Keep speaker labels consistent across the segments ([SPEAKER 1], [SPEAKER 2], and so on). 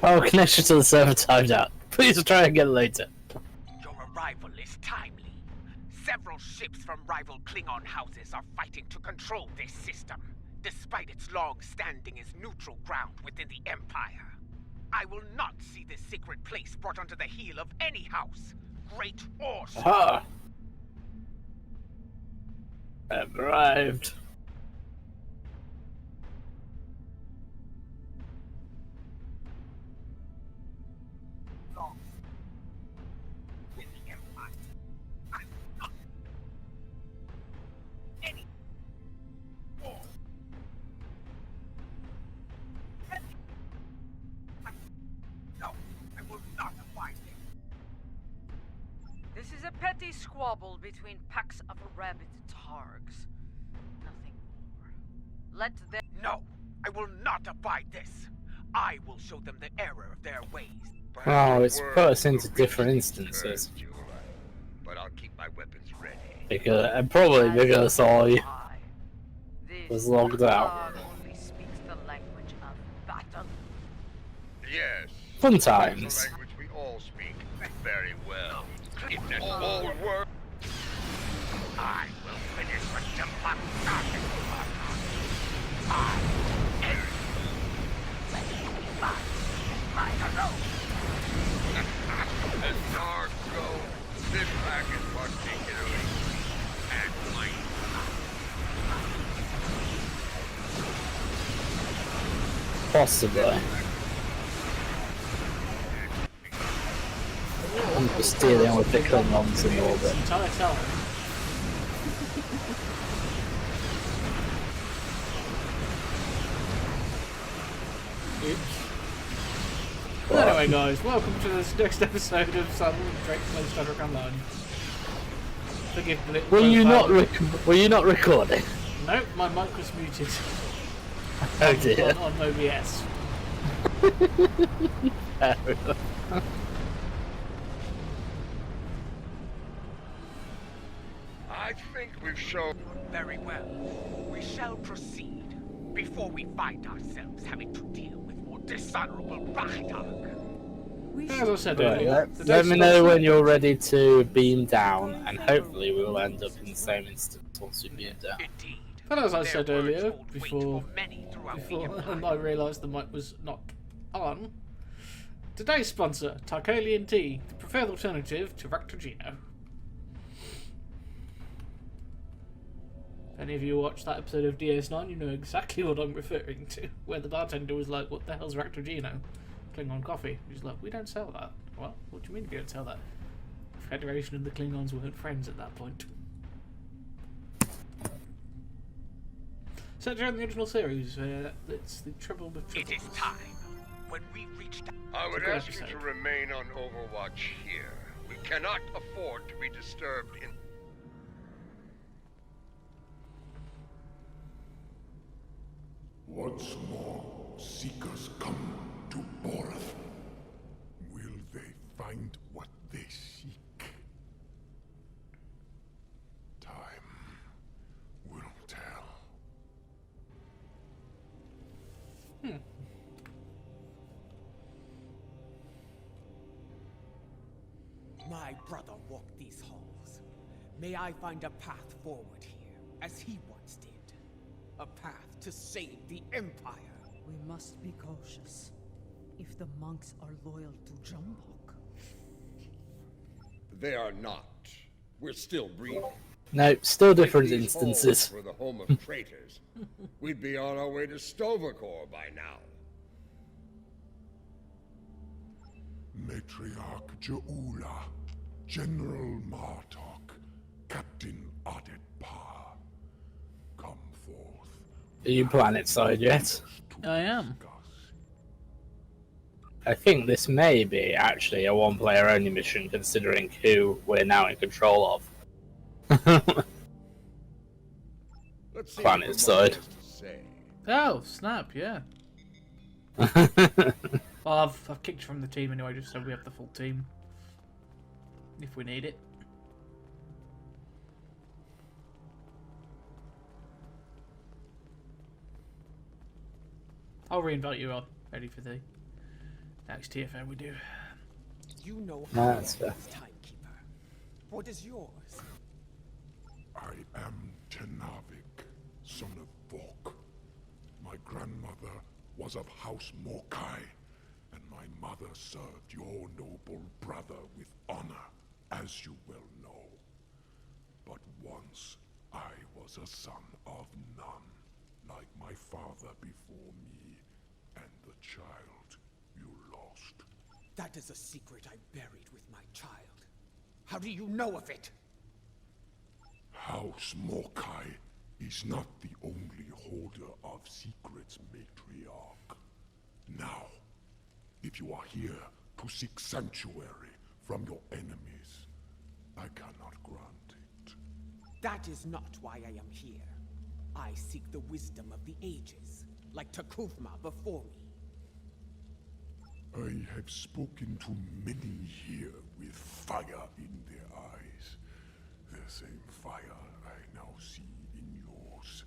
[SPEAKER 1] Oh, connection to the server timed out. Please try again later.
[SPEAKER 2] Your arrival is timely. Several ships from rival Klingon houses are fighting to control this system, despite its long standing as neutral ground within the Empire. I will not see this sacred place brought under the heel of any house, great or small.
[SPEAKER 1] Aha! I've arrived.
[SPEAKER 3] This is a petty squabble between packs of rabid targs. Nothing more. Let them...
[SPEAKER 2] No, I will not abide this. I will show them the error of their ways.
[SPEAKER 1] Oh, it's put us into different instances.
[SPEAKER 4] But I'll keep my weapons ready.
[SPEAKER 1] Because, and probably because I was logged out.
[SPEAKER 3] Only speaks the language of battle.
[SPEAKER 4] Yes.
[SPEAKER 1] Fun
[SPEAKER 4] It's
[SPEAKER 1] times.
[SPEAKER 4] a language we all speak very well. If that all works,
[SPEAKER 2] I will finish what the fuck started. I end my alone.
[SPEAKER 4] as far go, this pack is particularly and mine.
[SPEAKER 1] Possibly. I'm just dealing with the Klingons in orbit.
[SPEAKER 5] Entire time. Oops. Well, anyway, guys, welcome to this next episode of Sun Drake Plays Star Trek Online. Forgive the
[SPEAKER 1] Were you not recording?
[SPEAKER 5] Nope, my mic was muted.
[SPEAKER 1] Oh dear.
[SPEAKER 5] On OBS.
[SPEAKER 1] Fair enough.
[SPEAKER 4] I think we've shown.
[SPEAKER 2] Very well. We shall proceed before we find ourselves having to deal with more dishonorable Rakhdog.
[SPEAKER 5] As I said
[SPEAKER 1] Right,
[SPEAKER 5] earlier,
[SPEAKER 1] let me know when you're ready to beam down, and hopefully we will end up in the same instance once we beam down.
[SPEAKER 2] Indeed.
[SPEAKER 5] But as I
[SPEAKER 2] their
[SPEAKER 5] said
[SPEAKER 2] words
[SPEAKER 5] earlier,
[SPEAKER 2] hold weight
[SPEAKER 5] before
[SPEAKER 2] for many throughout the Empire.
[SPEAKER 5] I realised the mic was not on, today's sponsor, Tarkalian Tea, the preferred alternative to Ractogino. If any of you watched that episode of DS9, you know exactly what I'm referring to, where the bartender was like, what the hell's Ractogino? Klingon coffee. He's like, we don't sell that. What do you mean you don't sell that? The Federation and the Klingons weren't friends at that point. Set during the original series, it's the trouble with
[SPEAKER 2] It
[SPEAKER 5] tribbles.
[SPEAKER 2] is time. When we reach
[SPEAKER 4] I would
[SPEAKER 5] It's a good
[SPEAKER 4] ask you to
[SPEAKER 5] episode.
[SPEAKER 4] remain on Overwatch here. We cannot afford to be disturbed in.
[SPEAKER 6] Once more, seekers come to Borth. Will they find what they seek? Time will tell.
[SPEAKER 7] My brother walked these halls. May I find a path forward here, as he once did. A path to save the Empire.
[SPEAKER 8] We must be cautious. If the monks are loyal to Jumbok.
[SPEAKER 4] They are not. We're still breathing.
[SPEAKER 1] No, still different
[SPEAKER 4] If these
[SPEAKER 1] instances.
[SPEAKER 4] halls were the home of traitors, we'd be on our way to Stovacor by now.
[SPEAKER 6] Matriarch Jaula, General Martok, Captain Adetpar. Come forth.
[SPEAKER 1] Are you planet side yet?
[SPEAKER 5] I am.
[SPEAKER 1] I think this may be actually a one-player only mission, considering who we're now in control of.
[SPEAKER 4] Let's see
[SPEAKER 1] Planet
[SPEAKER 4] what
[SPEAKER 1] side.
[SPEAKER 4] Ramon has to say.
[SPEAKER 5] Oh, snap, yeah. Well, I've kicked from the team anyway, just so we have the full team. If we need it. I'll reinvite you on. Ready for the Next TFO we do.
[SPEAKER 7] You know
[SPEAKER 1] No,
[SPEAKER 7] I am
[SPEAKER 1] that's fair.
[SPEAKER 7] this timekeeper. What is yours?
[SPEAKER 6] I am Tenavik, son of Vok. My grandmother was of House Mokai, and my mother served your noble brother with honor, as you well know. But once, I was a son of none, like my father before me, and the child you lost.
[SPEAKER 7] That is a secret I buried with my child. How do you know of it?
[SPEAKER 6] House Mokai is not the only holder of secrets, matriarch. Now, if you are here to seek sanctuary from your enemies, I cannot grant it.
[SPEAKER 7] That is not why I am here. I seek the wisdom of the ages, like Takufma before me.
[SPEAKER 6] I have spoken to many here with fire in their eyes. The same fire I now see in yours.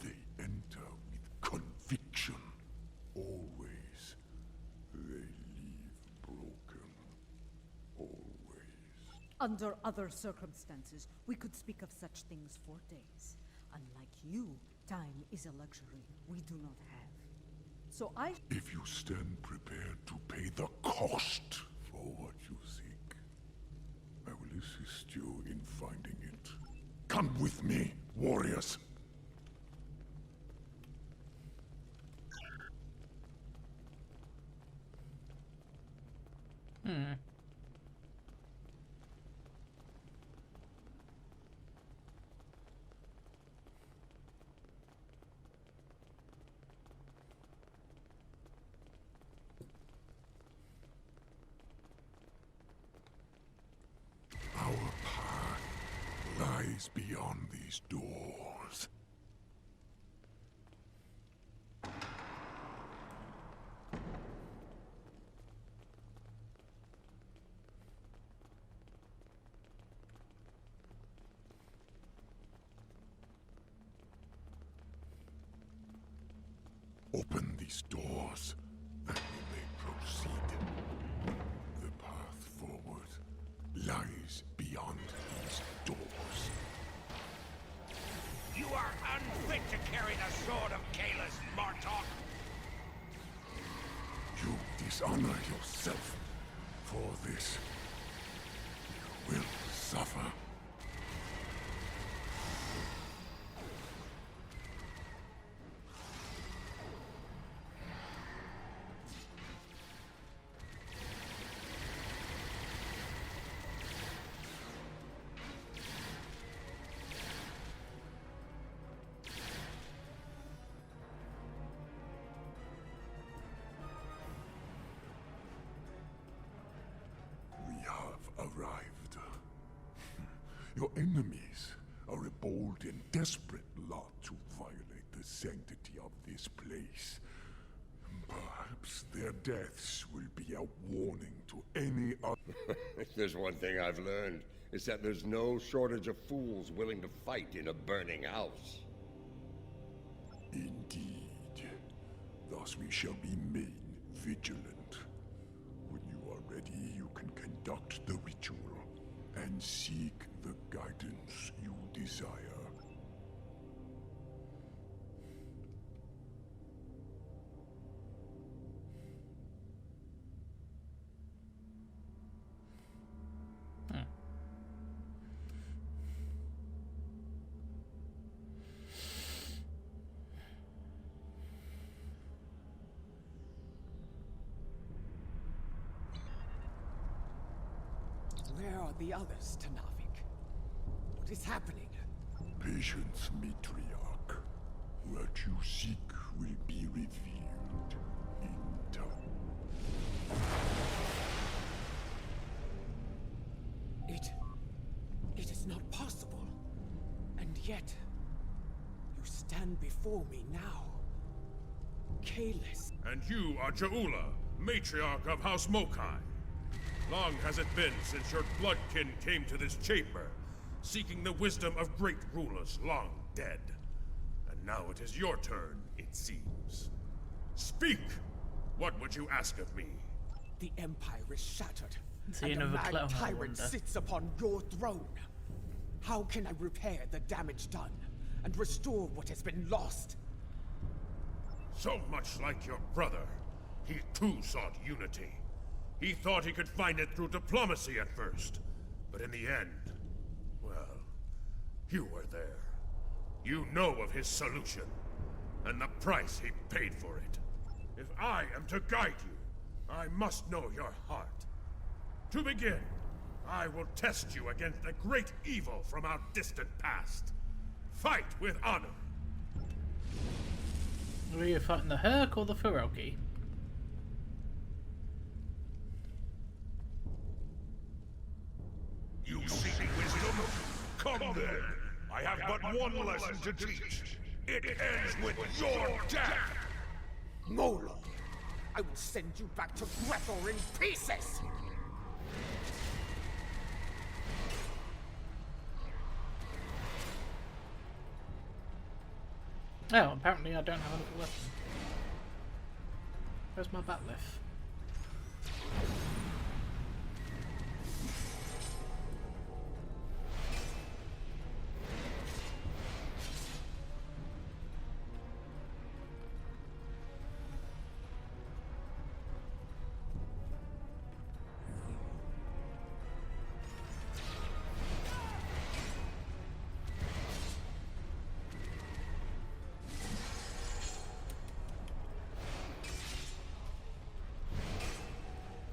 [SPEAKER 6] They enter with conviction, always. They leave broken, always.
[SPEAKER 8] Under other circumstances, we could speak of such things for days. Unlike you, time is a luxury we do not have. So
[SPEAKER 6] If you stand prepared to pay the cost for what you seek, I will assist you in finding it. Come with me, warriors! Our path lies beyond these doors. Open these doors, that we may proceed. The path forward lies beyond these doors.
[SPEAKER 4] You are unfit to carry the sword of Kayla's Martok.
[SPEAKER 6] You dishonor yourself. For this, you will suffer. We have arrived. Your enemies are a bold and desperate lot to violate the sanctity of this place. Perhaps their deaths will be a warning to any other.
[SPEAKER 4] If there's one thing I've learned, it's that there's no shortage of fools willing to fight in a burning house.
[SPEAKER 6] Indeed. Thus we shall remain vigilant. When you are ready, you can conduct the ritual and seek the guidance you desire.
[SPEAKER 7] Where are the others, Tenavik? What is happening?
[SPEAKER 6] Patience, matriarch. What you seek will be revealed in time.
[SPEAKER 7] It is not possible. And yet, you stand before me now. Kalis.
[SPEAKER 9] And you are Jaula, matriarch of House Mokai. Long has it been since your bloodkin came to this chamber, seeking the wisdom of great rulers long dead. And now it is your turn, it seems. Speak! What would you ask of me?
[SPEAKER 7] The Empire is shattered,
[SPEAKER 5] See
[SPEAKER 7] and a
[SPEAKER 5] another
[SPEAKER 7] mad
[SPEAKER 5] clone, I
[SPEAKER 7] tyrant
[SPEAKER 5] wonder.
[SPEAKER 7] sits upon your throne. How can I repair the damage done and restore what has been lost?
[SPEAKER 9] So much like your brother, he too sought unity. He thought he could find it through diplomacy at first, but in the end, well, you were there. You know of his solution, and the price he paid for it. If I am to guide you, I must know your heart. To begin, I will test you against a great evil from our distant past. Fight with honor.
[SPEAKER 5] Are you fighting the Herc or the Feroki?
[SPEAKER 6] You seek wisdom? Come then. I have but one lesson to teach. It ends with your death.
[SPEAKER 7] Molo, I will send you back to Grethor in pieces!
[SPEAKER 5] Oh, apparently I don't have another weapon. Where's my batleth?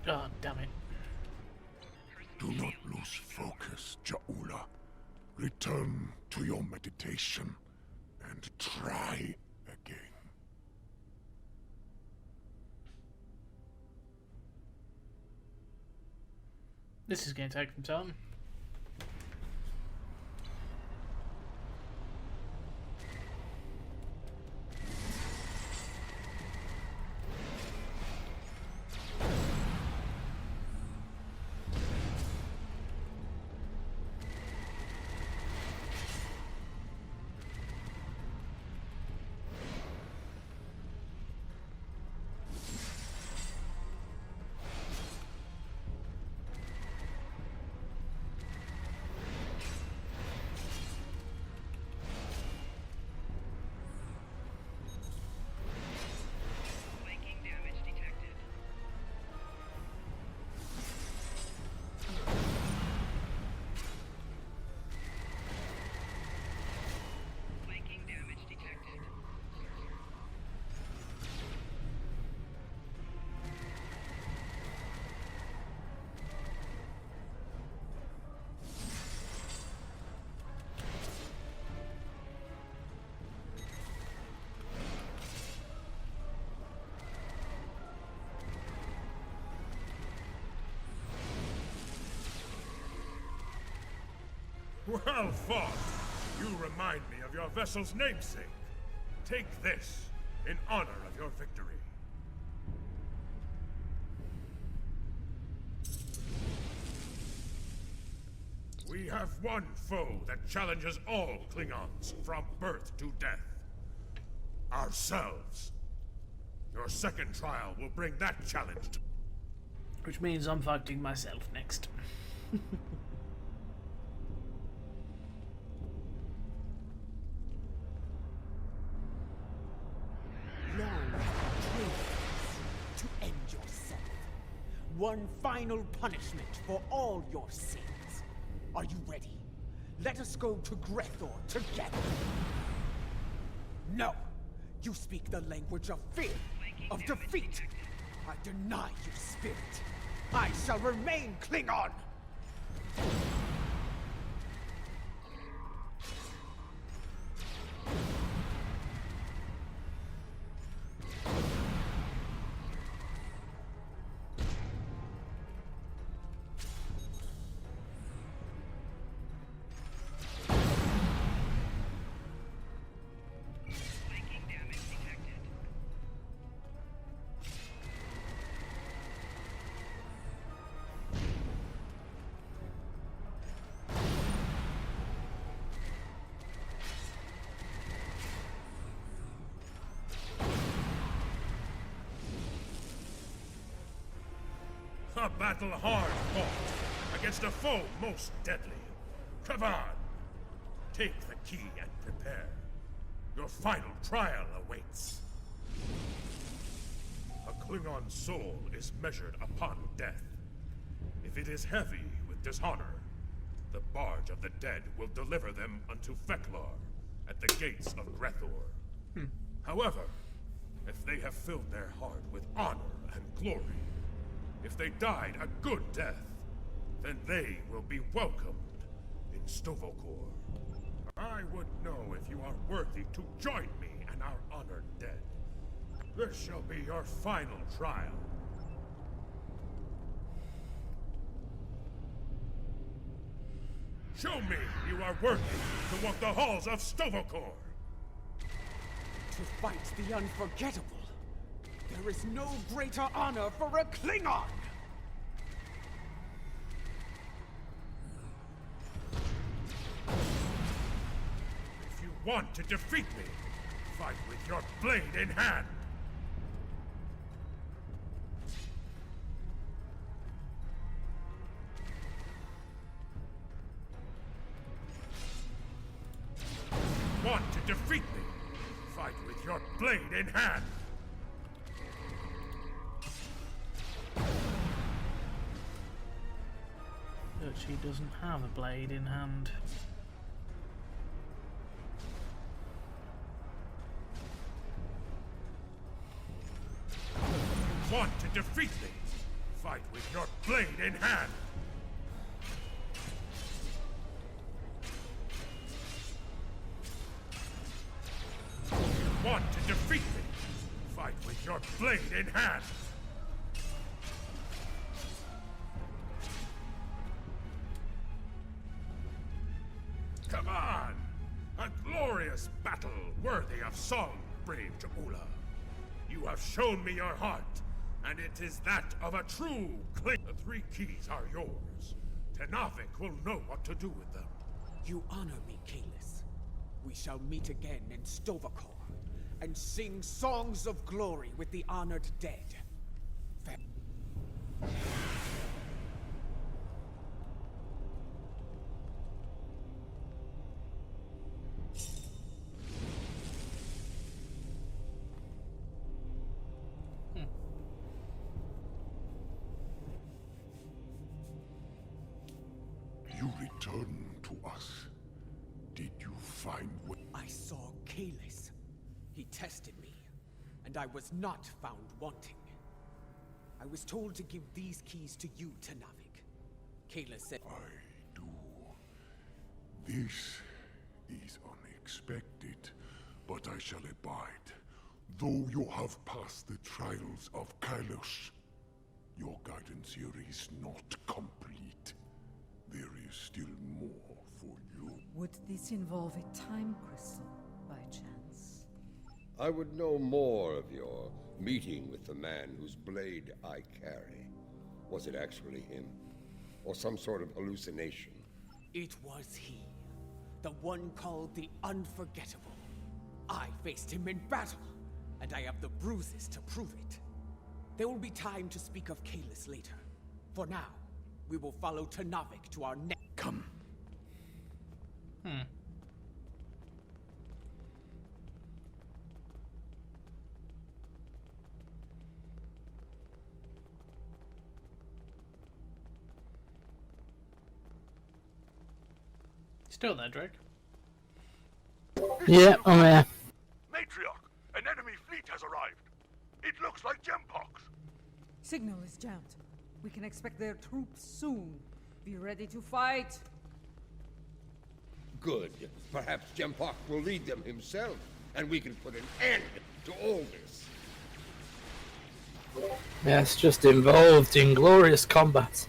[SPEAKER 5] God damn it.
[SPEAKER 6] Do not lose focus, Ja'ula. Return to your meditation and try again.
[SPEAKER 5] This is going to take some time.
[SPEAKER 9] Well fought! You remind me of your vessel's namesake. Take this in honor of your victory. We have one foe that challenges all Klingons from birth to death. Ourselves. Your second trial will bring that challenge to...
[SPEAKER 5] Which means I'm fighting myself next.
[SPEAKER 7] Long have to end yourself. One final punishment for all your sins. Are you ready? Let us go to Grethor together. No! You speak the language of fear, of defeat. I deny you, spirit. I shall remain Klingon!
[SPEAKER 9] A battle hard fought against a foe most deadly. Kavan, take the key and prepare. Your final trial awaits. A Klingon soul is measured upon death. If it is heavy with dishonor, the barge of the dead will deliver them unto Feklar at the gates of Grethor. However, if they have filled their heart with honor and glory, if they died a good death, then they will be welcomed in Stovokor. I would know if you are worthy to join me and our honored dead. This shall be your final trial. Show me you are worthy to walk the halls of Stovokor.
[SPEAKER 7] To fight the unforgettable, there is no greater honor for a Klingon!
[SPEAKER 9] If you want to defeat me, fight with your blade in hand. Want to defeat me? Fight with your blade in hand.
[SPEAKER 5] But she doesn't have a blade in hand.
[SPEAKER 9] Want to defeat me? Fight with your blade in hand. Want to defeat me? Fight with your blade in hand. Come on! A glorious battle worthy of song, brave Ja'ula. You have shown me your heart, and it is that of a true Kling. The 3 keys are yours. Tenavik will know what to do with them.
[SPEAKER 7] You honor me, Kalis. We shall meet again in Stovokor, and sing songs of glory with the honored dead.
[SPEAKER 6] You return to us. Did you find what?
[SPEAKER 7] I saw Kalis. He tested me, and I was not found wanting. I was told to give these keys to you, Tenavik. Kalis said...
[SPEAKER 6] I do. This is unexpected, but I shall abide. Though you have passed the trials of Kalos, your guidance here is not complete. There is still more for you.
[SPEAKER 8] Would this involve a time crystal, by chance?
[SPEAKER 4] I would know more of your meeting with the man whose blade I carry. Was it actually him? Or some sort of hallucination?
[SPEAKER 7] It was he. The one called the Unforgettable. I faced him in battle, and I have the bruises to prove it. There will be time to speak of Kalis later. For now, we will follow Tenavik to our next...
[SPEAKER 6] Come.
[SPEAKER 5] Still there, Drake?
[SPEAKER 1] Yeah, I'm here.
[SPEAKER 9] Matriarch, an enemy fleet has arrived. It looks like Gempox.
[SPEAKER 8] Signal is jammed. We can expect their troops soon. Be ready to fight.
[SPEAKER 4] Good. Perhaps Gempox will lead them himself, and we can put an end to all this.
[SPEAKER 1] Yes, just involved in glorious combat.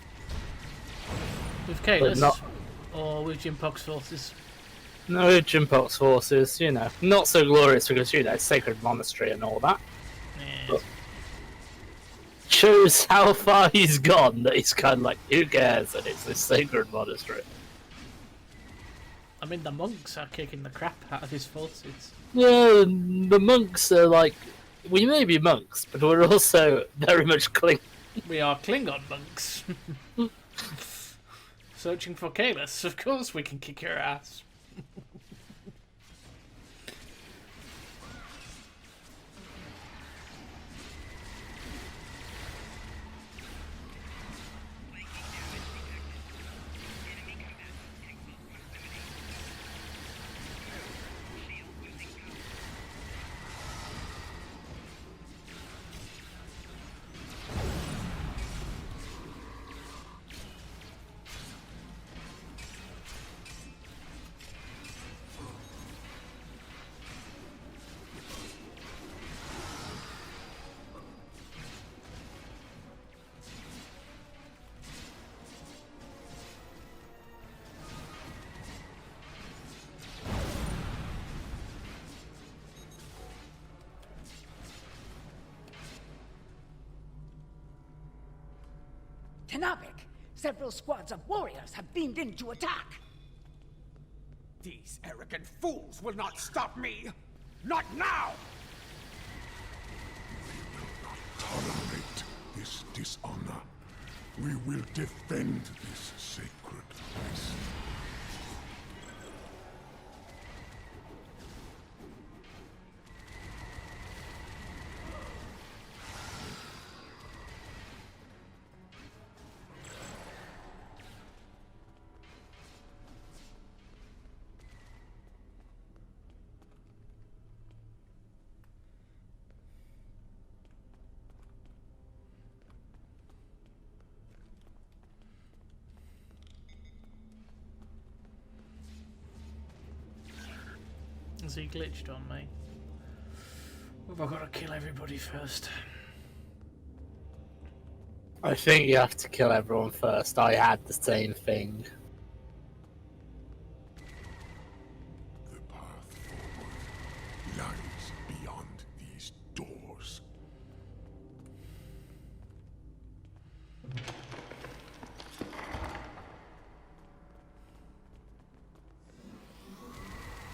[SPEAKER 5] With Kalis?
[SPEAKER 1] not-
[SPEAKER 5] Or with Jimpox forces?
[SPEAKER 1] No Jimpox forces, you know, not so glorious because, you know, sacred monastery and all that.
[SPEAKER 5] Yeah.
[SPEAKER 1] Shows how far he's gone that he's kind of like, who cares that it's this sacred monastery?
[SPEAKER 5] I mean, the monks are kicking the crap out of his forces.
[SPEAKER 1] Yeah, the monks are like, we may be monks, but we're also very much
[SPEAKER 5] We are Klingon monks. Searching for Kalis. Of course we can kick your ass.
[SPEAKER 7] Tenavik, several squads of warriors have beamed in to attack. These arrogant fools will not stop me! Not now!
[SPEAKER 6] Tolerate this dishonor. We will defend this sacred place.
[SPEAKER 5] Has he glitched on me? Or have I got to kill everybody first?
[SPEAKER 1] I think you have to kill everyone first. I had the same thing.
[SPEAKER 6] The path forward lies beyond these doors.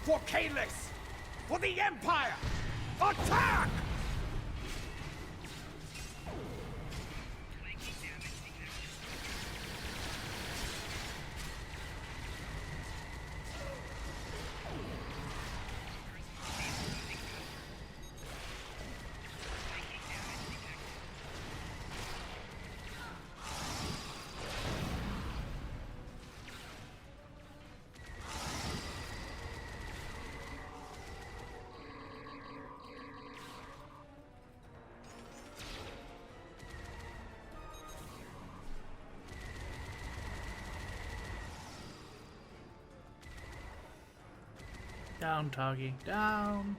[SPEAKER 7] For Kalis! For the Empire! Attack!
[SPEAKER 5] Down, Targi. Down.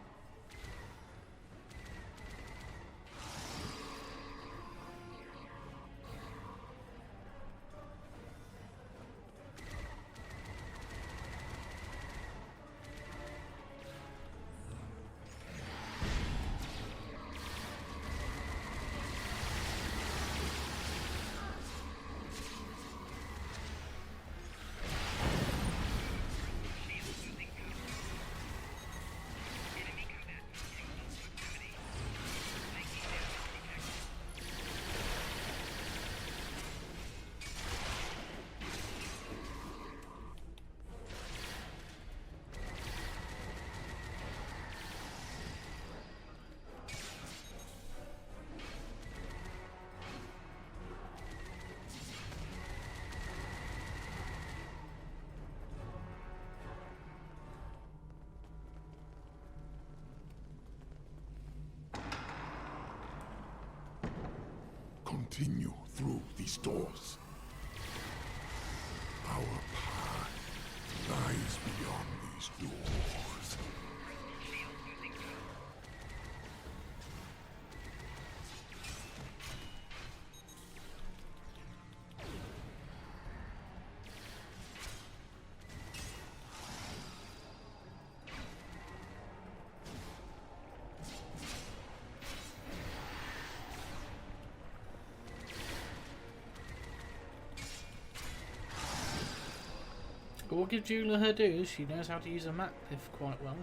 [SPEAKER 6] Continue through these doors. Our path lies beyond these doors.
[SPEAKER 5] But what gives Jula her due? She knows how to use a map piff quite well.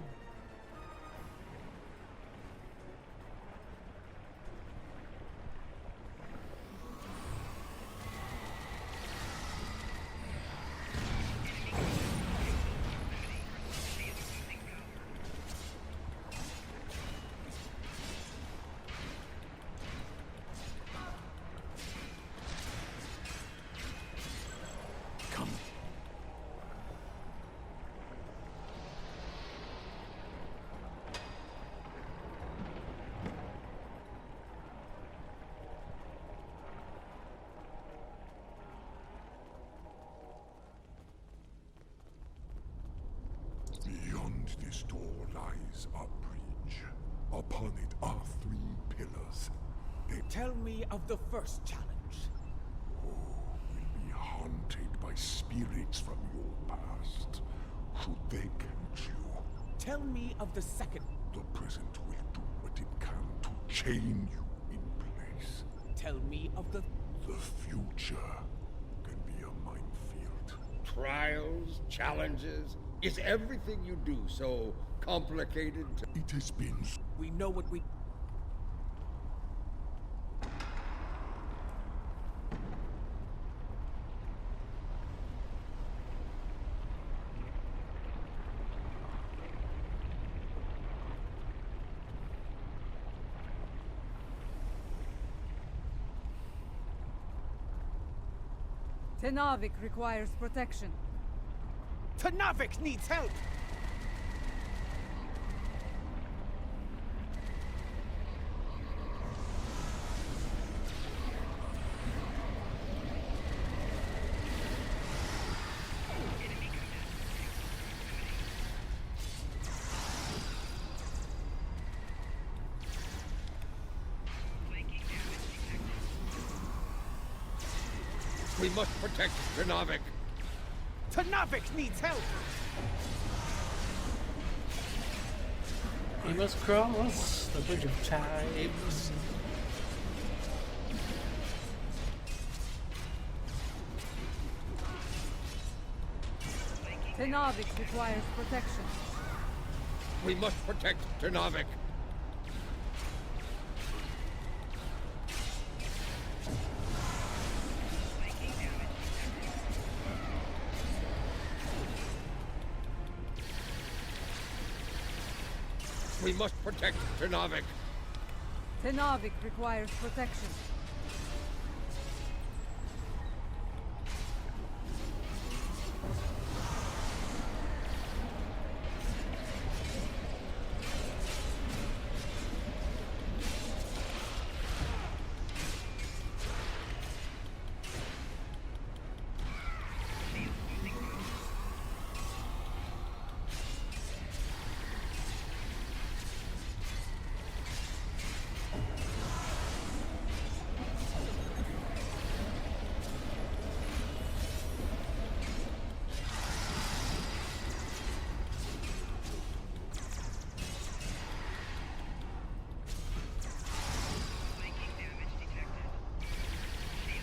[SPEAKER 6] this door lies a bridge. Upon it are 3 pillars. They
[SPEAKER 7] Tell me of the first challenge.
[SPEAKER 6] will be haunted by spirits from your past. Should they catch you,
[SPEAKER 7] Tell me of the second.
[SPEAKER 6] the present will do what it can to chain you in place.
[SPEAKER 7] Tell me of the...
[SPEAKER 6] The future can be a minefield.
[SPEAKER 4] Trials, challenges. Is everything you do so complicated?
[SPEAKER 6] It has been
[SPEAKER 7] We know what we...
[SPEAKER 8] Tenavik requires protection.
[SPEAKER 7] Tenavik needs help!
[SPEAKER 4] We must protect Tenavik.
[SPEAKER 7] Tenavik needs help!
[SPEAKER 5] We must cross the bridge of time.
[SPEAKER 8] Tenavik requires protection.
[SPEAKER 4] We must protect Tenavik. We must protect Tenavik.
[SPEAKER 8] Tenavik requires protection.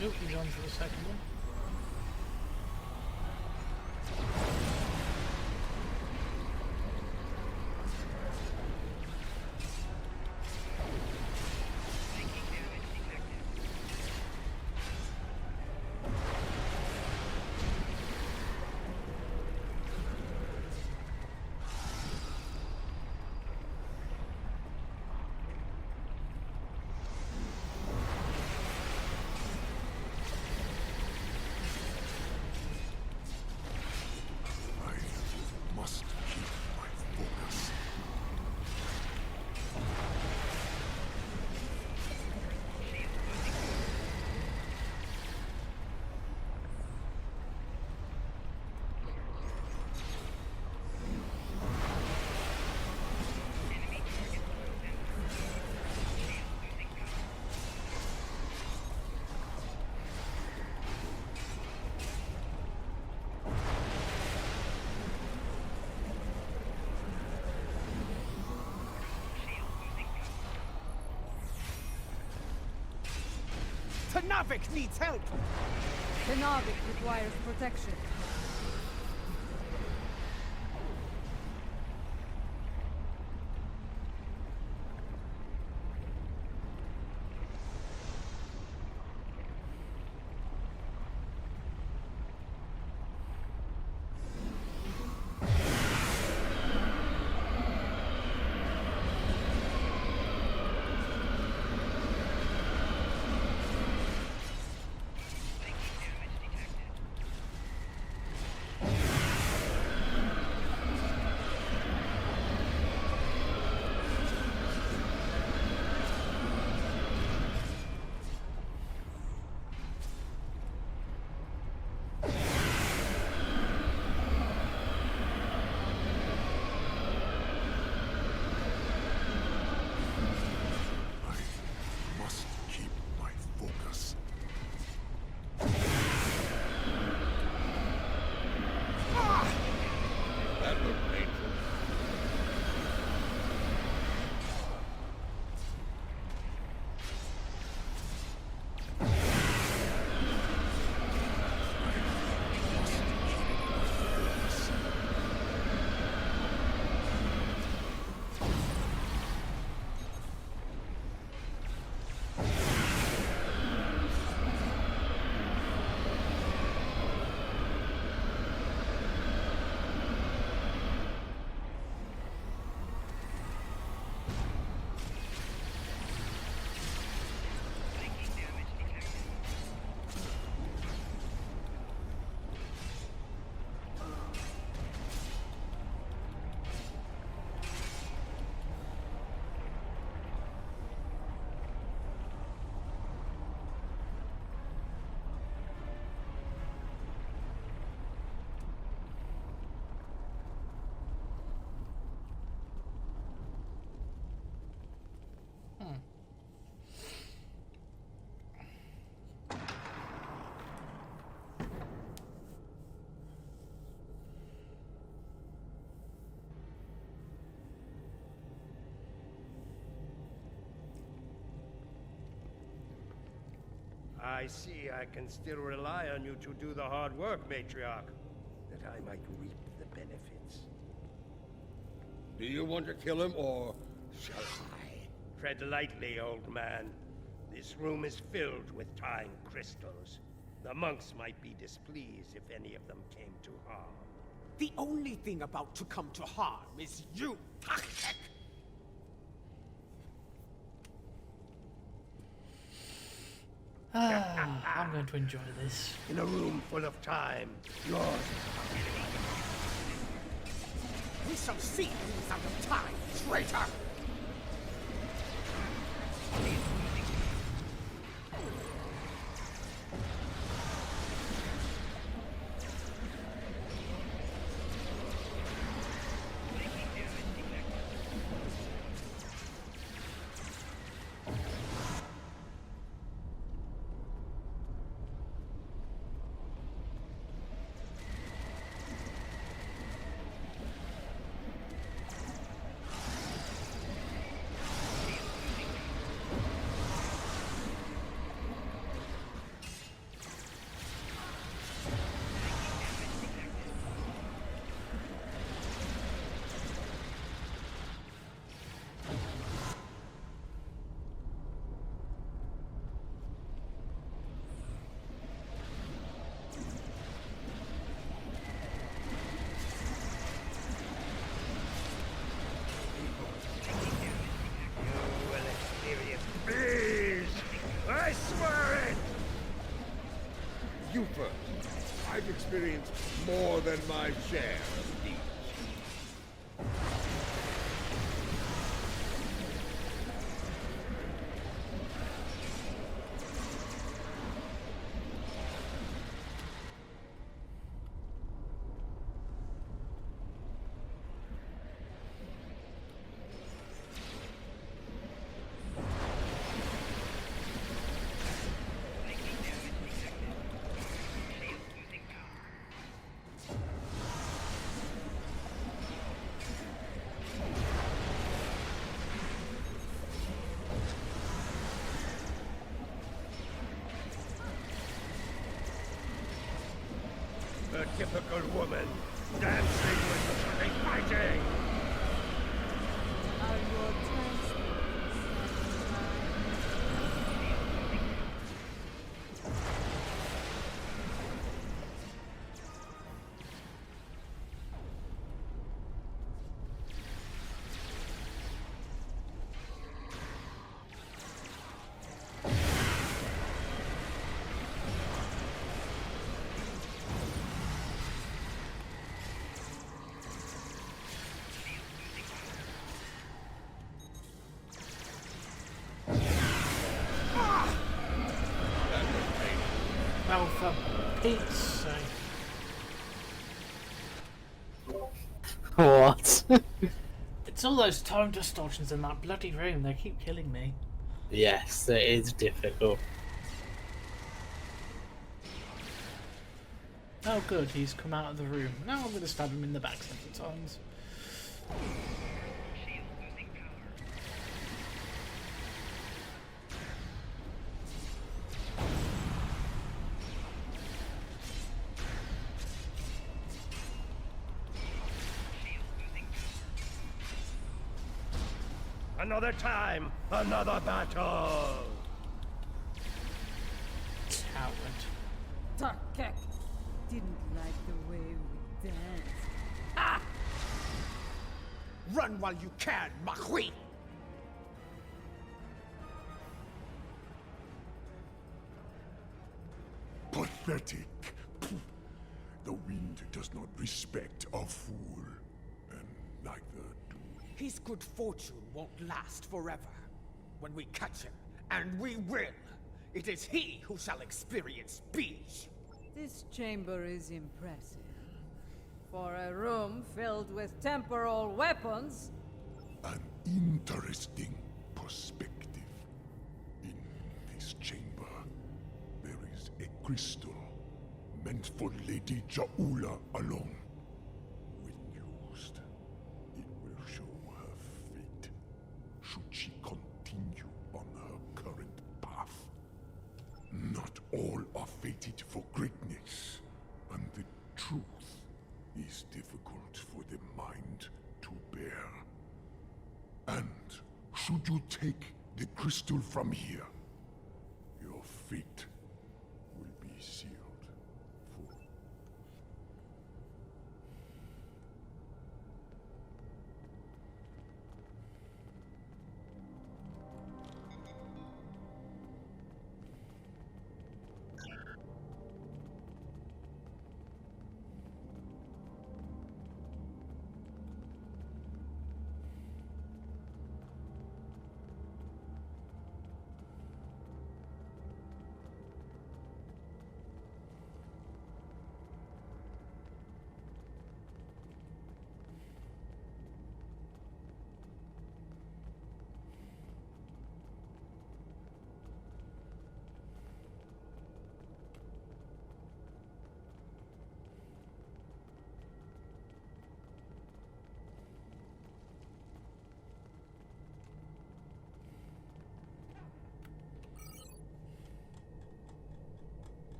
[SPEAKER 5] Nope, he's on for the second one.
[SPEAKER 6] I must keep my focus.
[SPEAKER 7] Tenavik needs help!
[SPEAKER 8] Tenavik requires protection.
[SPEAKER 10] I see I can still rely on you to do the hard work, Matriarch, that I might reap the benefits.
[SPEAKER 4] Do you want to kill him, or shall I?
[SPEAKER 10] Tread lightly, old man. This room is filled with time crystals. The monks might be displeased if any of them came to harm.
[SPEAKER 7] The only thing about to come to harm is you, Takek!
[SPEAKER 5] I'm going to enjoy this.
[SPEAKER 10] In a room full of time, yours is
[SPEAKER 7] We shall see who's out of time, traitor!
[SPEAKER 10] I swear it!
[SPEAKER 4] You first. I've experienced more than my share of these.
[SPEAKER 10] A typical woman, dancing with the fighting!
[SPEAKER 8] Are your transcripts
[SPEAKER 5] Well, for Pete's sake.
[SPEAKER 1] What?
[SPEAKER 5] It's all those time distortions in that bloody room. They keep killing me.
[SPEAKER 1] Yes, it is difficult.
[SPEAKER 5] Oh good, he's come out of the room. Now I'm going to stab him in the back several times.
[SPEAKER 10] Another time, another battle!
[SPEAKER 5] Coward.
[SPEAKER 8] Takek didn't like the way we danced.
[SPEAKER 7] Ah! Run while you can, Mahui!
[SPEAKER 6] Pathetic. The wind does not respect a fool. And neither do we.
[SPEAKER 7] His good fortune won't last forever. When we catch him, and we will, it is he who shall experience peace.
[SPEAKER 8] This chamber is impressive. For a room filled with temporal weapons,
[SPEAKER 6] An interesting perspective. In this chamber, there is a crystal meant for Lady Jaula alone. When used, it will show her fate, should she continue on her current path. Not greatness and the truth is difficult for the mind to bear. And should you take the crystal from here, your fate will be sealed for...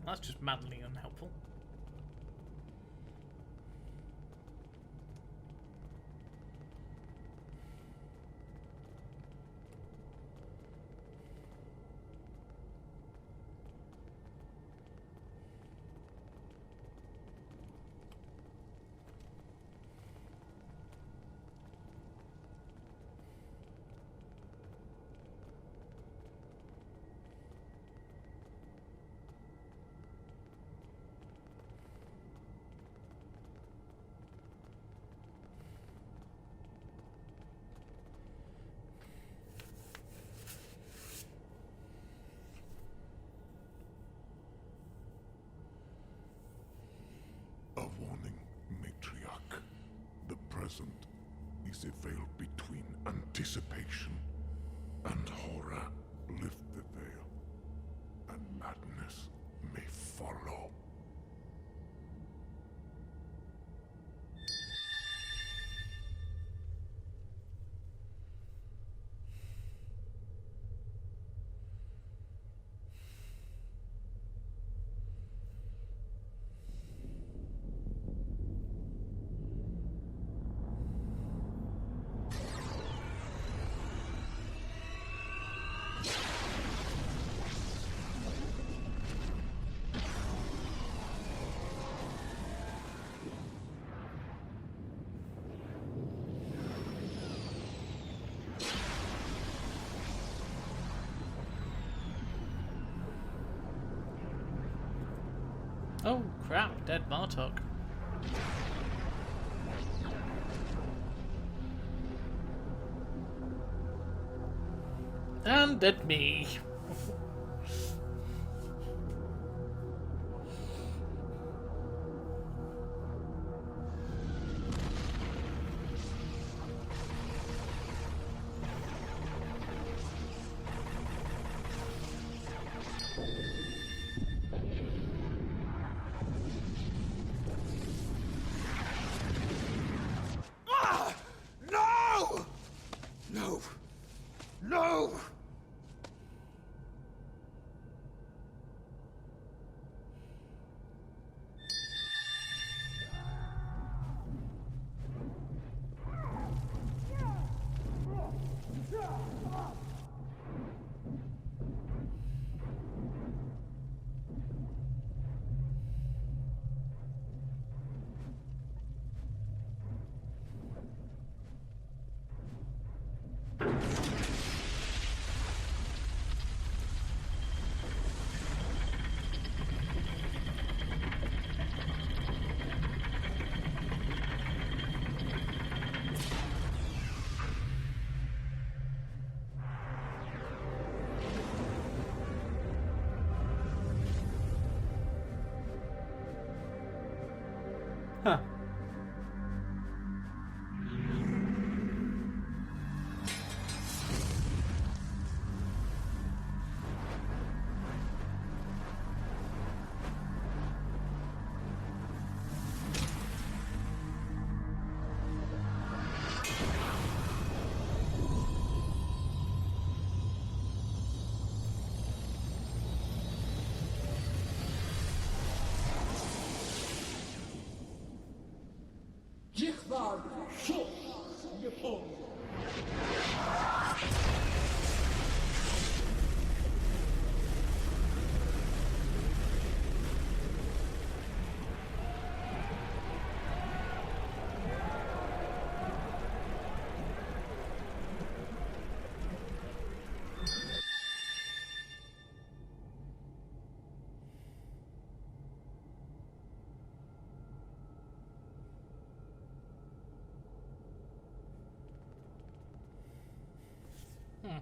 [SPEAKER 5] That's just madly unhelpful.
[SPEAKER 6] A warning, matriarch. The present is a veil between anticipation and horror. Lift the veil, and madness may follow.
[SPEAKER 5] Oh crap, dead Martok. And dead me.
[SPEAKER 7] No! No! No!
[SPEAKER 5] Huh.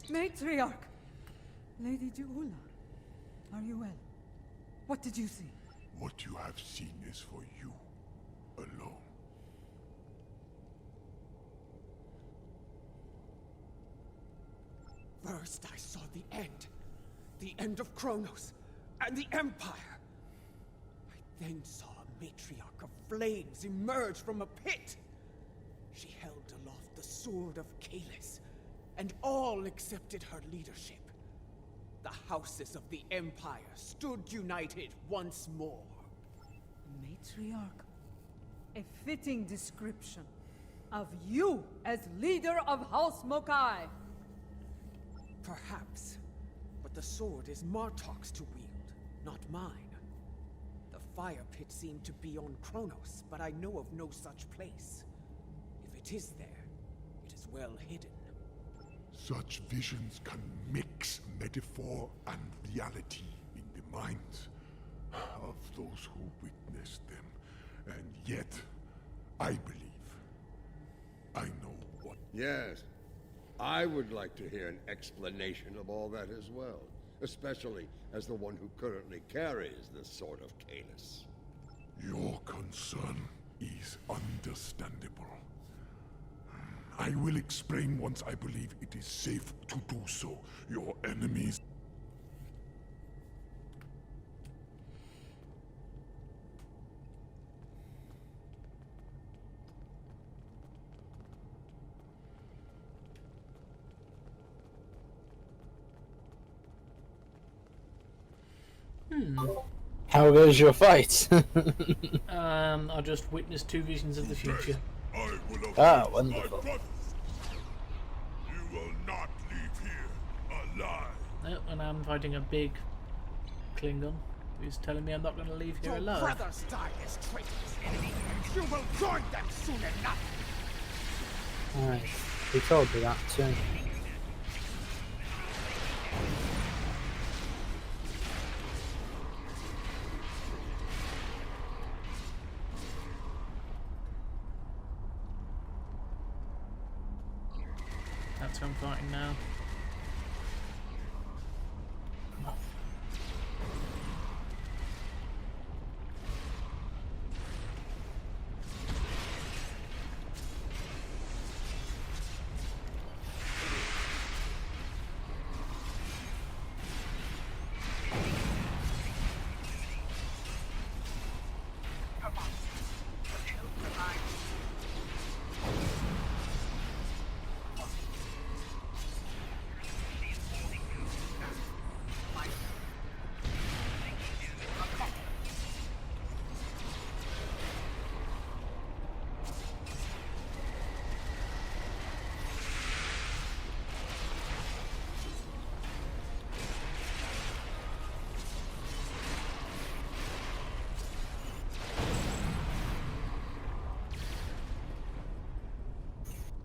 [SPEAKER 8] Matriarch! Lady Juula, are you well? What did you see?
[SPEAKER 6] What you have seen is for you alone.
[SPEAKER 7] First I saw the end of Kronos, and the Empire. I then saw a matriarch of flames emerge from a pit. She held aloft the sword of Kalis, and all accepted her leadership. The houses of the Empire stood united once more.
[SPEAKER 8] Matriarch, a fitting description of you as leader of House Mokai.
[SPEAKER 7] Perhaps, but the sword is Martok's to wield, not mine. The fire pit seemed to be on Kronos, but I know of no such place. If it is there, it is well hidden.
[SPEAKER 6] Such visions can mix metaphor and reality in the minds of those who witnessed them. And yet, I believe I know what...
[SPEAKER 4] Yes. I would like to hear an explanation of all that as well. Especially as the one who currently carries the Sword of Kalis.
[SPEAKER 6] Your concern is understandable. I will explain once I believe it is safe to do so. Your enemies...
[SPEAKER 1] How goes your fight?
[SPEAKER 5] I just witnessed 2 visions of the future.
[SPEAKER 1] Ah, wonderful.
[SPEAKER 6] You will not leave here alive.
[SPEAKER 5] Nope, and I'm fighting a big Klingon who's telling me I'm not going to leave here
[SPEAKER 7] Your
[SPEAKER 5] alive.
[SPEAKER 7] brothers died as traitors. You will join them soon enough.
[SPEAKER 1] Right. He told me that too.
[SPEAKER 5] That's who I'm fighting now.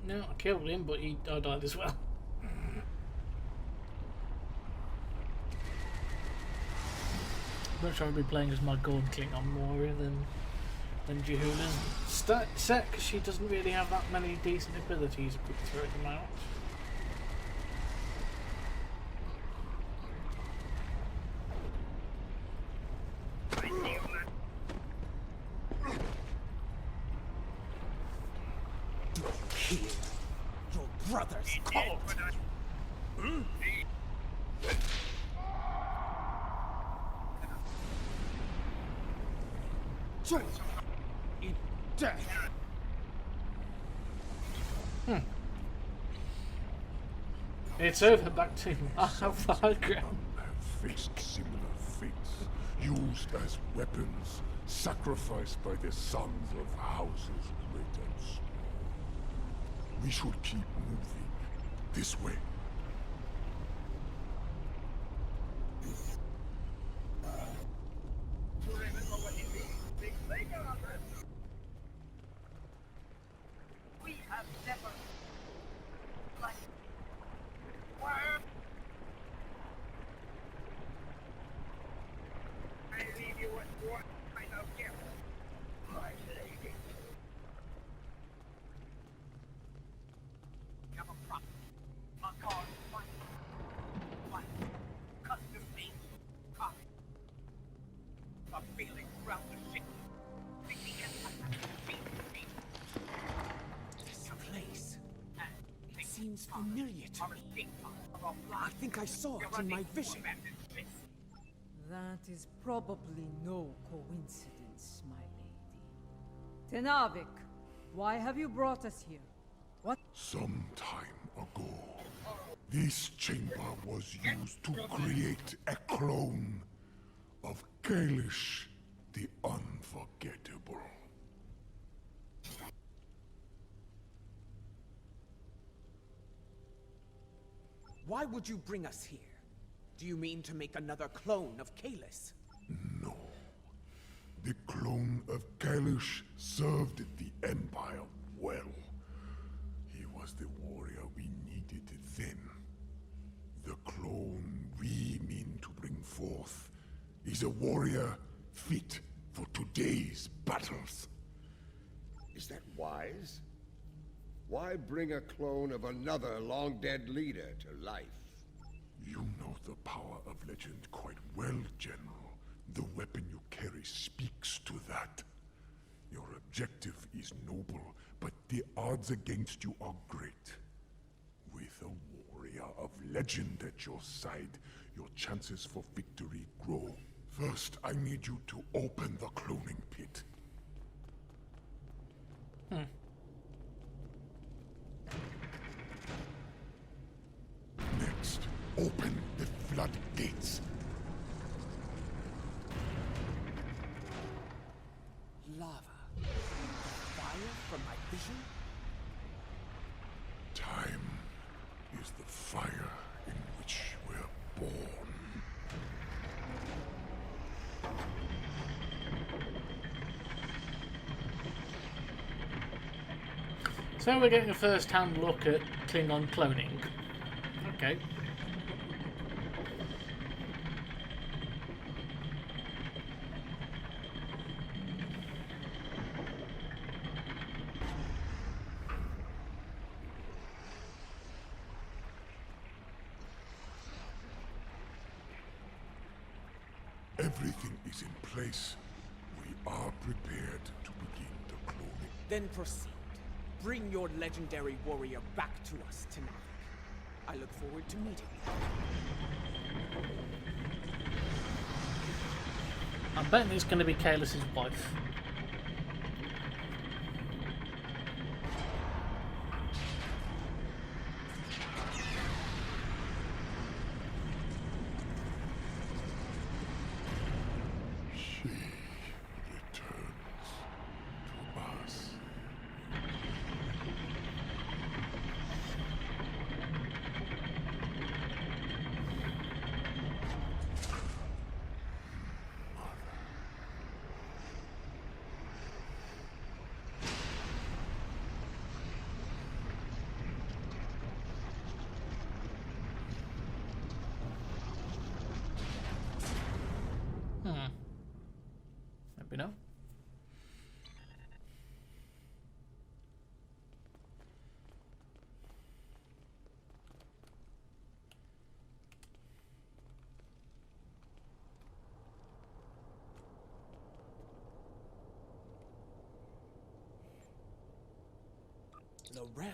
[SPEAKER 5] No, I killed him, but I died as well. I'm not sure I'll be playing as my Gorn Klingon more than Jehula's set, because she doesn't really have that many decent abilities equipped through at the moment.
[SPEAKER 7] Your brothers called. Join in death.
[SPEAKER 5] It's over, back to our high ground.
[SPEAKER 6] Have faced similar fates, used as weapons, sacrificed by the sons of houses great and small. We should keep moving. This way.
[SPEAKER 7] This place. It seems familiar to me. I think I saw it in my vision.
[SPEAKER 8] That is probably no coincidence, my lady. Tenavik, why have you brought us here? What?
[SPEAKER 6] Some time ago, this chamber was used to create a clone of Kalish the Unforgettable.
[SPEAKER 7] Why would you bring us here? Do you mean to make another clone of Kalis?
[SPEAKER 6] No. The clone of Kalish served the Empire well. He was the warrior we needed then. The clone we mean to bring forth is a warrior fit for today's battles.
[SPEAKER 4] Is that wise? Why bring a clone of another long-dead leader to life?
[SPEAKER 6] You know the power of legend quite well, General. The weapon you carry speaks to that. Your objective is noble, but the odds against you are great. With a warrior of legend at your side, your chances for victory grow. First, I need you to open the cloning pit. Next, open the floodgates.
[SPEAKER 7] Lava. Fire from my vision?
[SPEAKER 6] Time is the fire in which we're born.
[SPEAKER 5] So we're getting a first-hand look at Klingon cloning. Okay.
[SPEAKER 6] Everything is in place. We are prepared to begin the cloning.
[SPEAKER 7] Then proceed. Bring your legendary warrior back to us tonight. I look forward to meeting you.
[SPEAKER 5] I'm betting it's going to be Kalis's wife.
[SPEAKER 6] She returns to us.
[SPEAKER 5] Maybe no.
[SPEAKER 7] Laurel.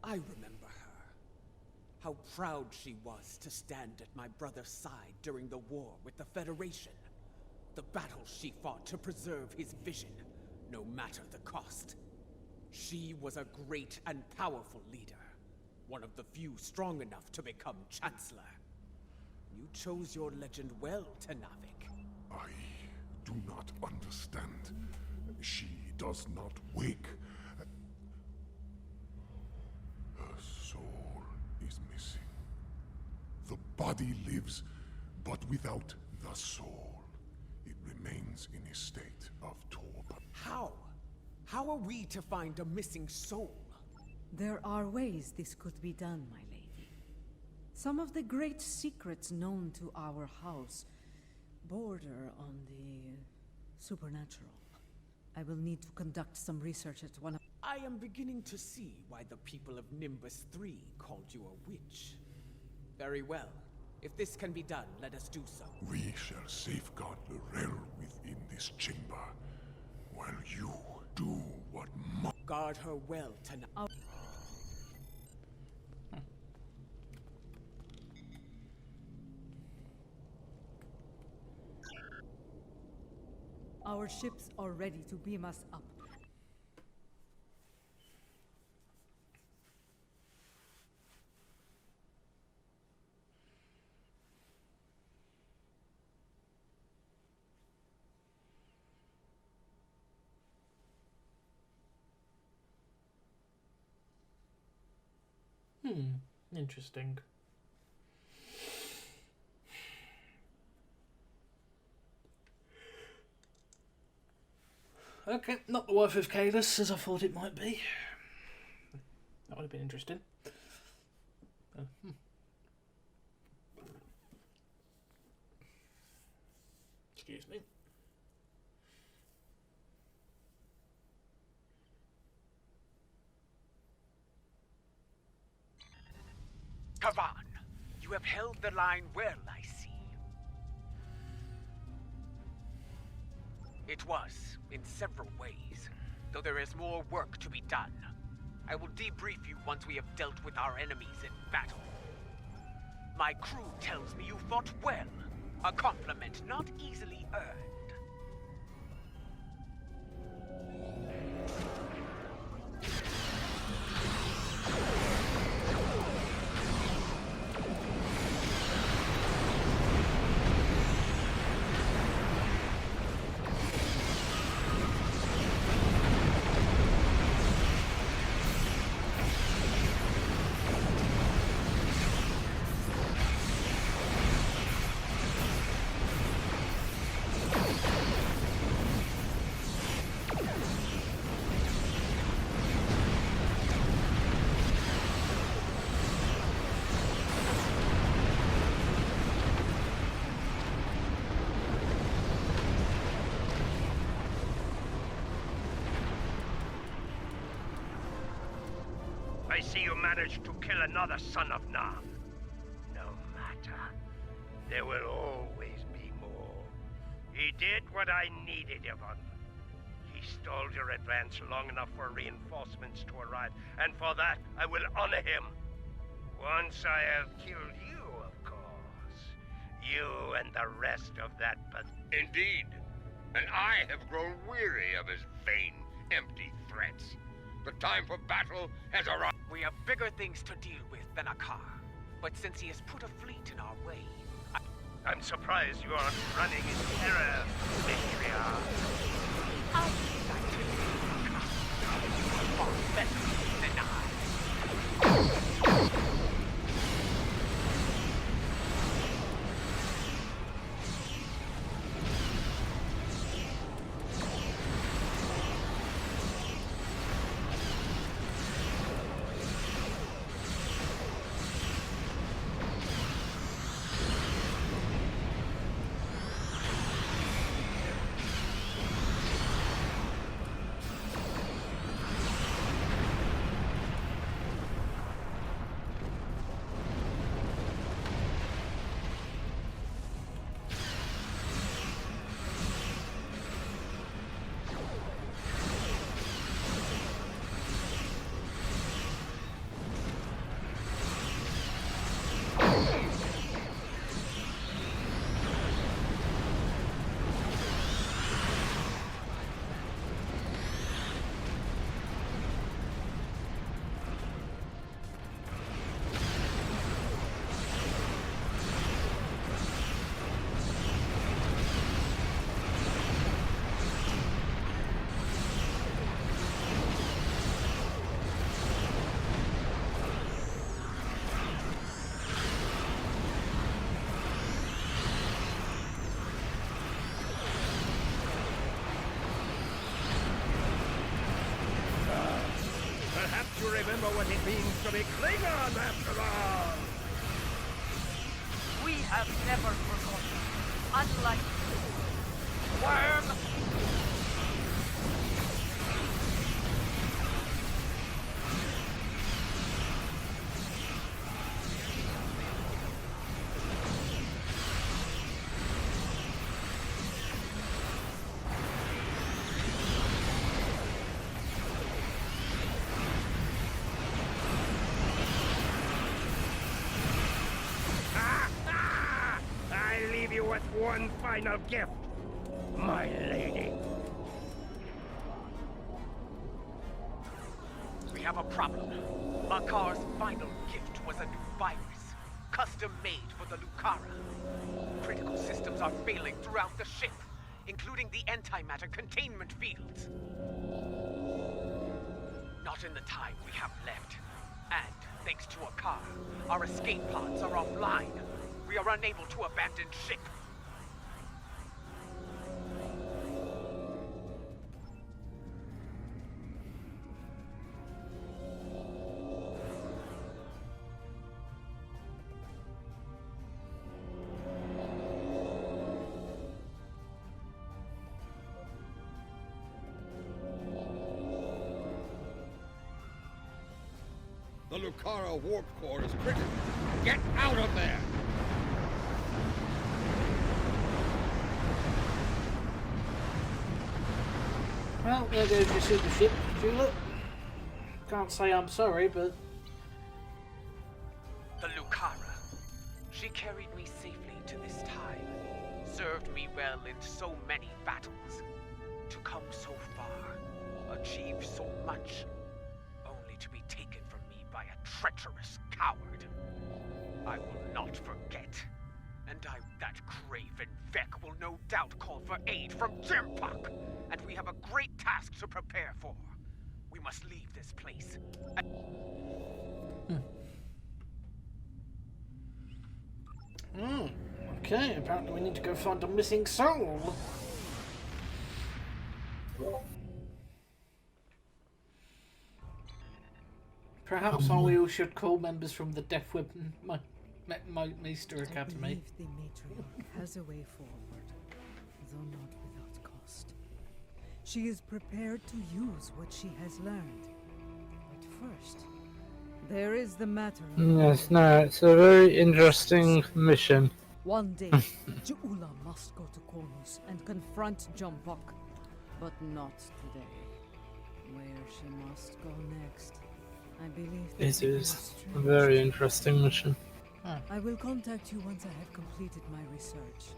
[SPEAKER 7] I remember her. How proud she was to stand at my brother's side during the war with the Federation. The battles she fought to preserve his vision, no matter the cost. She was a great and powerful leader. One of the few strong enough to become Chancellor. You chose your legend well, Tenavik.
[SPEAKER 6] I do not understand. She does not wake. body lives, but without the soul, it remains in a state of torpor.
[SPEAKER 7] How? How are we to find a missing soul?
[SPEAKER 8] There are ways this could be done, my lady. Some of the great secrets known to our house border on the supernatural. I will need to conduct some research at one of...
[SPEAKER 7] I am beginning to see why the people of Nimbus 3 called you a witch. Very well. If this can be done, let us do so.
[SPEAKER 6] We shall safeguard the realm within this chamber, while you do what must.
[SPEAKER 7] Guard her well tonight.
[SPEAKER 8] Our ships are ready to beam us up.
[SPEAKER 5] Interesting. Okay, not the wife of Kalis as I thought it might be. That would have been interesting. Excuse me.
[SPEAKER 2] Kavan, you have held the line well, I see. It was, in several ways, though there is more work to be done. I will debrief you once we have dealt with our enemies in battle. My crew tells me you fought well, a compliment not easily earned.
[SPEAKER 10] I see you managed to kill another son of Nam. No matter. There will always be more. He did what I needed of him. He stalled your advance long enough for reinforcements to arrive, and for that, I will honor him. Once I have killed you, of course. You and the rest of that
[SPEAKER 4] Indeed. And I have grown weary of his vain, empty threats. The time for battle has arrived.
[SPEAKER 2] We have bigger things to deal with than a car. But since he has put a fleet in our way,
[SPEAKER 10] I'm surprised you aren't running in terror, Matriarch.
[SPEAKER 2] I'll leave that to you. You are far better than I.
[SPEAKER 10] remember what it means to be Klingon after all!
[SPEAKER 3] We have never forgotten. Unlike you. Worm!
[SPEAKER 10] I leave you with one final gift, my lady.
[SPEAKER 2] We have a problem. Makar's final gift was a new virus, custom-made for the Lucara. Critical systems are failing throughout the ship, including the antimatter containment fields. Not in the time we have left. And, thanks to Akar, our escape pods are offline. We are unable to abandon ship.
[SPEAKER 4] The Lucara warp core is critical. Get out of there!
[SPEAKER 5] Well, there goes your super ship, Julep. Can't say I'm sorry, but...
[SPEAKER 2] The Lucara. She carried me safely to this time. Served me well in so many battles. To come so far. Achieve so much. Only to be taken from me by a treacherous coward. I will not forget. And that craven Vec will no doubt call for aid from Jimpak. And we have a great task to prepare for. We must leave this place.
[SPEAKER 5] Okay, apparently we need to go find a missing soul. Perhaps we all should call members from the Death Weapon Meister Academy.
[SPEAKER 8] I believe the matriarch has a way forward, though not without cost. She is prepared to use what she has learned. But first, there is the matter of...
[SPEAKER 1] Yes, no, it's a very interesting mission.
[SPEAKER 8] One day, Ju'ula must go to Kornus and confront Jumbuck, but not today. Where she must go next, I believe
[SPEAKER 1] It is a very interesting mission.
[SPEAKER 8] I will contact you once I have completed my research.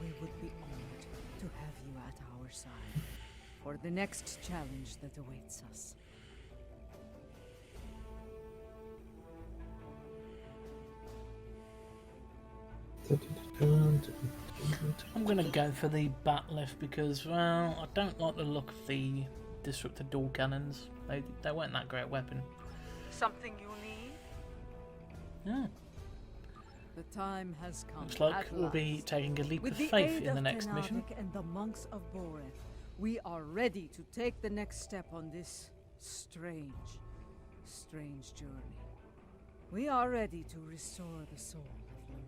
[SPEAKER 8] We would be honored to have you at our side for the next challenge that awaits us.
[SPEAKER 5] I'm gonna go for the bat lift because, well, I don't like the look of the disruptor door cannons. They weren't that great a weapon.
[SPEAKER 3] Something you need?
[SPEAKER 5] Yeah.
[SPEAKER 8] The time has come.
[SPEAKER 5] Looks like
[SPEAKER 8] at
[SPEAKER 5] we'll be
[SPEAKER 8] last.
[SPEAKER 5] taking a leap
[SPEAKER 8] With
[SPEAKER 5] of
[SPEAKER 8] the
[SPEAKER 5] faith
[SPEAKER 8] aid
[SPEAKER 5] in the
[SPEAKER 8] of
[SPEAKER 5] next mission.
[SPEAKER 8] Tenavik and the monks of Boreth, we are ready to take the next step on this strange journey. We are ready to restore the soul of Loren.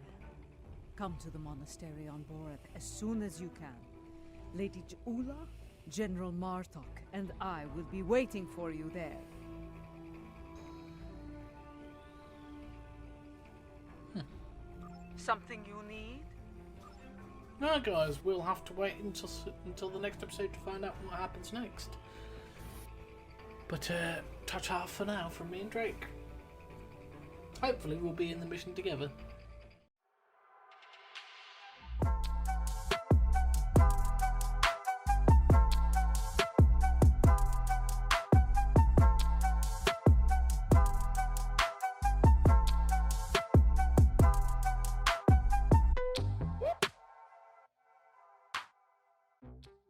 [SPEAKER 8] Come to the monastery on Boreth as soon as you can. Lady Ju'ula, General Martok, and I will be waiting for you there.
[SPEAKER 3] Something you need?
[SPEAKER 5] No, guys, we'll have to wait until the next episode to find out what happens next. But, ta-ta for now from me and Drake. Hopefully we'll be in the mission together.